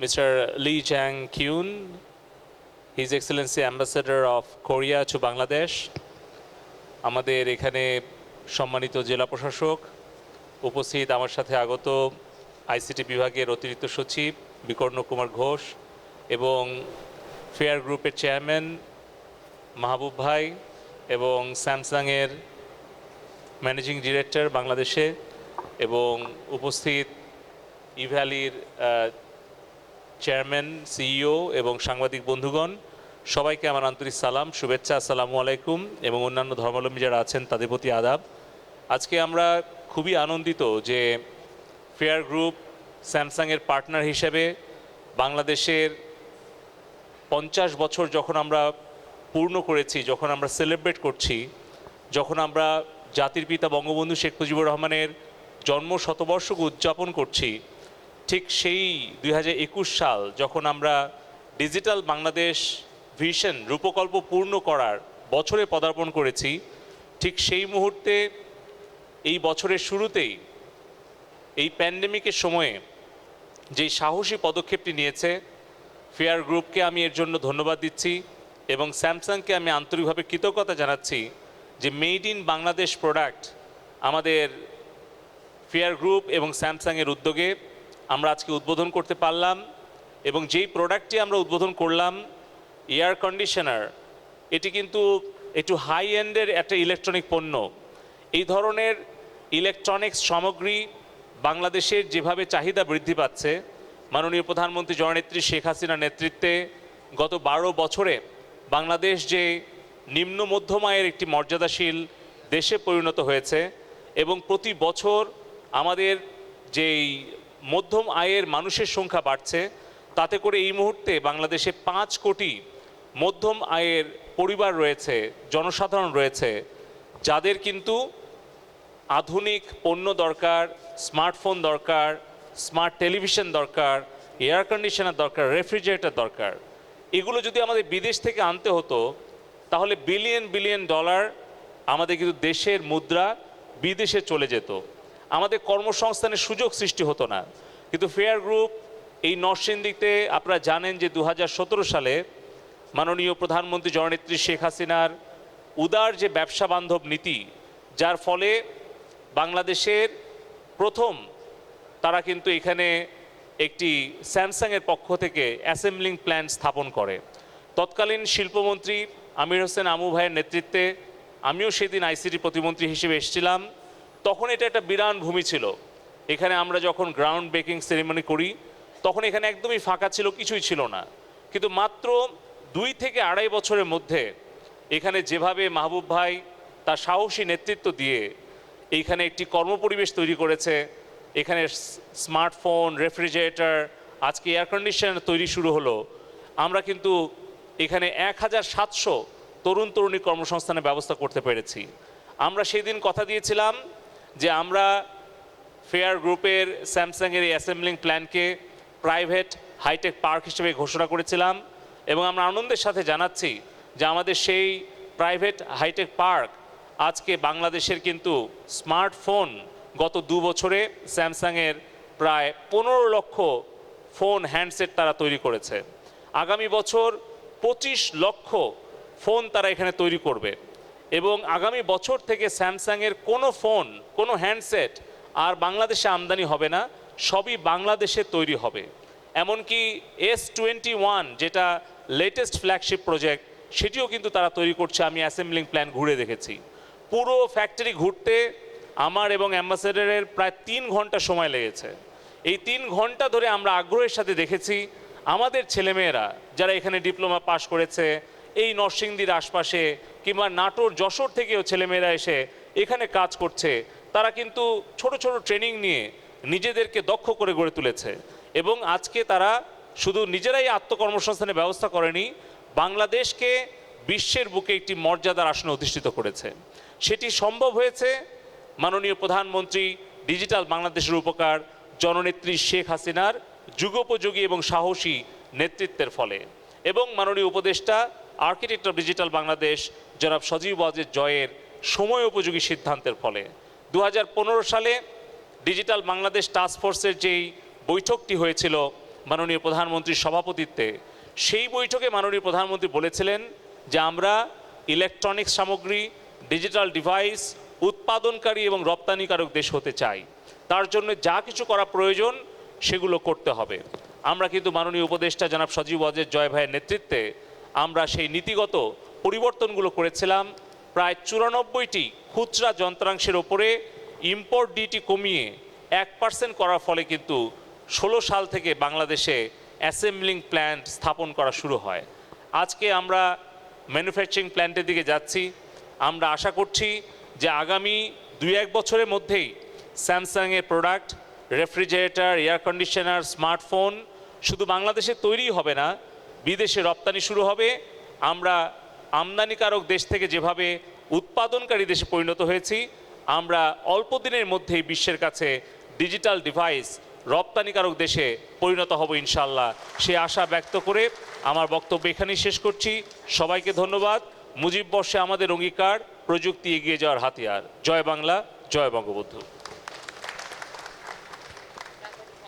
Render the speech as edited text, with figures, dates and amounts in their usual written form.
Mr. Lee Jang-kyun, His Excellency Ambassador of Korea to Bangladesh, আমাদের এখানে সম্মানিত জেলা প্রশাসক উপস্থিত, আমার সাথে আগত আইসিটি বিভাগের অতিরিক্ত সচিব বিকর্ণ কুমার ঘোষ এবং ফেয়ার গ্রুপের চেয়ারম্যান মাহবুব ভাই এবং স্যামসাংয়ের ম্যানেজিং ডিরেক্টর বাংলাদেশে এবং উপস্থিত ইভ্যালির চেয়ারম্যান সিইও এবং সাংবাদিক বন্ধুগণ, সবাইকে আমার আন্তরিক সালাম, শুভেচ্ছা, আসসালামু আলাইকুম এবং অন্যান্য ধর্মাবলম্বী যারা আছেন তাদের প্রতি আদাব। আজকে আমরা খুবই আনন্দিত যে ফেয়ার গ্রুপ স্যামসাংয়ের পার্টনার হিসেবে বাংলাদেশের 50 বছর যখন আমরা পূর্ণ করেছি, যখন আমরা সেলিব্রেট করছি, যখন আমরা জাতির পিতা বঙ্গবন্ধু শেখ মুজিবুর রহমানের জন্ম শতবর্ষকে উদযাপন করছি, ঠিক সেই 2021 সাল যখন আমরা ডিজিটাল বাংলাদেশ ভিশন রূপকল্প পূর্ণ করার বছরে পদার্পণ করেছি, ঠিক সেই মুহূর্তে এই বছরের শুরুতেই এই প্যান্ডেমিকের সময়ে যেই সাহসী পদক্ষেপটি নিয়েছে, ফেয়ার গ্রুপকে আমি এর জন্য ধন্যবাদ দিচ্ছি এবং স্যামসাংকে আমি আন্তরিকভাবে কৃতজ্ঞতা জানাচ্ছি যে মেড ইন বাংলাদেশ প্রোডাক্ট আমাদের ফেয়ার গ্রুপ এবং স্যামসাংয়ের উদ্যোগে আমরা আজকে উদ্বোধন করতে পারলাম। এবং যেই প্রোডাক্টটি আমরা উদ্বোধন করলাম, এয়ার কন্ডিশনার, এটি কিন্তু একটু হাই এন্ডের একটা ইলেকট্রনিক পণ্য। এই ধরনের ইলেকট্রনিক্স সামগ্রী বাংলাদেশের যেভাবে চাহিদা বৃদ্ধি পাচ্ছে, মাননীয় প্রধানমন্ত্রী জননেত্রী শেখ হাসিনার নেতৃত্বে গত 12 বছরে বাংলাদেশ যে নিম্ন মধ্যম আয়ের একটি মর্যাদাশীল দেশে পরিণত হয়েছে এবং প্রতি বছর আমাদের যেই মধ্যম আয়ের মানুষের সংখ্যা বাড়ছে, তাতে করে এই মুহূর্তে বাংলাদেশে 5 কোটি মধ্যম আয়ের পরিবার রয়েছে, জনসাধারণ রয়েছে, যাদের কিন্তু আধুনিক পণ্য দরকার, স্মার্টফোন দরকার, স্মার্ট টেলিভিশন দরকার, এয়ার কন্ডিশনার দরকার, রেফ্রিজারেটর দরকার। এগুলো যদি আমাদের বিদেশ থেকে আনতে হতো তাহলে বিলিয়ন বিলিয়ন ডলার আমাদের কিন্তু দেশের মুদ্রা বিদেশে চলে যেত, আমাদের কর্মসংস্থানের সুযোগ সৃষ্টি হতো না। কিন্তু ফেয়ার গ্রুপ এই নরসিংদীতে, আপনারা জানেন যে 2017 সালে মাননীয় প্রধানমন্ত্রী জননেত্রী শেখ হাসিনার উদার যে ব্যবসা বান্ধব নীতি, যার ফলে বাংলাদেশের প্রথম তারা কিন্তু এখানে একটি স্যামসাংয়ের পক্ষ থেকে অ্যাসেম্বলিং প্ল্যান্ট স্থাপন করে। তৎকালীন শিল্পমন্ত্রী আমির হোসেন আমু ভাইয়ের নেতৃত্বে আমিও সেদিন আইসিটি প্রতিমন্ত্রী হিসেবে এসেছিলাম। তখন এটা একটা বিরান ভূমি ছিল। এখানে আমরা যখন গ্রাউন্ড ব্রেকিং সেরিমনি করি তখন এখানে একদমই ফাঁকা ছিল, কিছুই ছিল না। কিন্তু মাত্র 2 থেকে 2.5 বছরের মধ্যে এখানে যেভাবে মাহবুব ভাই তার সাহসী নেতৃত্ব দিয়ে এইখানে একটি কর্মপরিবেশ তৈরি করেছে, এখানে স্মার্টফোন, রেফ্রিজারেটর, আজকে এয়ার কন্ডিশনার তৈরি শুরু হলো, আমরা কিন্তু এখানে 1700 তরুণ তরুণী কর্মসংস্থানের ব্যবস্থা করতে পেরেছি। আমরা সেই দিন কথা দিয়েছিলাম যে আমরা ফেয়ার গ্রুপের স্যামসাংয়ের এই অ্যাসেম্বলিং প্ল্যানকে প্রাইভেট হাইটেক পার্ক হিসেবে ঘোষণা করেছিলাম এবং আমরা আনন্দের সাথে জানাচ্ছি যে আমাদের সেই প্রাইভেট হাইটেক পার্ক আজকে বাংলাদেশের কিন্তু স্মার্টফোন গত 2 বছরে স্যামসাংয়ের প্রায় 15 লক্ষ ফোন হ্যান্ডসেট তারা তৈরি করেছে। আগামী বছর 25 লক্ষ ফোন তারা এখানে তৈরি করবে এবং আগামী বছর থেকে স্যামসাংয়ের কোনো ফোন, কোনো হ্যান্ডসেট আর বাংলাদেশে আমদানি হবে না, সবই বাংলাদেশে তৈরি হবে। এমনকি S21 যেটা লেটেস্ট ফ্ল্যাগশিপ প্রজেক্ট, সেটিও কিন্তু তারা তৈরি করছে। আমি অ্যাসেম্বলিং প্ল্যান ঘুরে দেখেছি। পুরো ফ্যাক্টরি ঘুরতে আমার এবং অ্যাম্বাসেডারের প্রায় 3 ঘন্টা সময় লেগেছে। এই 3 ঘন্টা ধরে আমরা আগ্রহের সাথে দেখেছি আমাদের ছেলেমেয়েরা যারা এখানে ডিপ্লোমা পাশ করেছে, এই নরসিংদীর আশপাশে কিংবা নাটোর, যশোর থেকেও ছেলেমেয়েরা এসে এখানে কাজ করছে, তারা কিন্তু ছোট ছোট ট্রেনিং নিয়ে নিজেদেরকে দক্ষ করে গড়ে তুলেছে এবং আজকে তারা শুধু নিজেরাই আত্মকর্মসংস্থানের ব্যবস্থা করেনি, বাংলাদেশকে বিশ্বের বুকে একটি মর্যাদার আসনে অধিষ্ঠিত করেছে। সেটি সম্ভব হয়েছে মাননীয় প্রধানমন্ত্রী ডিজিটাল বাংলাদেশের উপকার জননেত্রী শেখ হাসিনার যুগোপযোগী এবং সাহসী নেতৃত্বের ফলে এবং মাননীয় উপদেষ্টা আর্কিটেক্ট অফ ডিজিটাল বাংলাদেশ জনাব সজীব ওয়াজেদ জয়ের সময় উপযোগী সিদ্ধান্তের ফলে 2015 সালে ডিজিটাল বাংলাদেশ টাস্ক ফোর্সের যেই বৈঠকটি হয়েছিল মাননীয় প্রধানমন্ত্রীর সভাপতিত্বে। সেই বৈঠকে মাননীয় প্রধানমন্ত্রী বলেছিলেন যে আমরা ইলেকট্রনিক্স সামগ্রী, ডিজিটাল ডিভাইস উৎপাদনকারী এবং রপ্তানিকারক দেশ হতে চাই। তার জন্য যা কিছু করা প্রয়োজন সেগুলো করতে হবে। আমরা কিন্তু মাননীয় উপদেষ্টা জনাব সজীব ওয়াজেদ জয় ভাইয়ের নেতৃত্বে আমরা সেই নীতিগত পরিবর্তনগুলো করেছিলাম। প্রায় 94টি খুচরা যন্ত্রাংশের ওপরে ইম্পোর্ট ডিউটি কমিয়ে 1% করার ফলে কিন্তু 16 সাল থেকে বাংলাদেশে অ্যাসেম্বলিং প্ল্যান্ট স্থাপন করা শুরু হয়। আজকে আমরা ম্যানুফ্যাকচারিং প্ল্যান্টের দিকে যাচ্ছি। আমরা আশা করছি যে আগামী 2-1 বছরের মধ্যেই স্যামসাংয়ের product, refrigerator, air conditioner, smartphone শুধু বাংলাদেশে তৈরি হবে না, বিদেশে রপ্তানি শুরু হবে। আমরা আমদানিকারক দেশ থেকে যেভাবে উৎপাদনকারী দেশে পরিণত হয়েছি, আমরা অল্প দিনের মধ্যেই বিশ্বের কাছে ডিজিটাল ডিভাইস রপ্তানিকারক দেশে পরিণত হব ইনশাআল্লাহ। সে আশা ব্যক্ত করে আমার বক্তব্য এখানেই শেষ করছি। সবাইকে ধন্যবাদ। মুজিব বর্ষে আমাদের অঙ্গীকার, প্রযুক্তি এগিয়ে যাওয়ার হাতিয়ার। জয় বাংলা, জয় বঙ্গবন্ধু।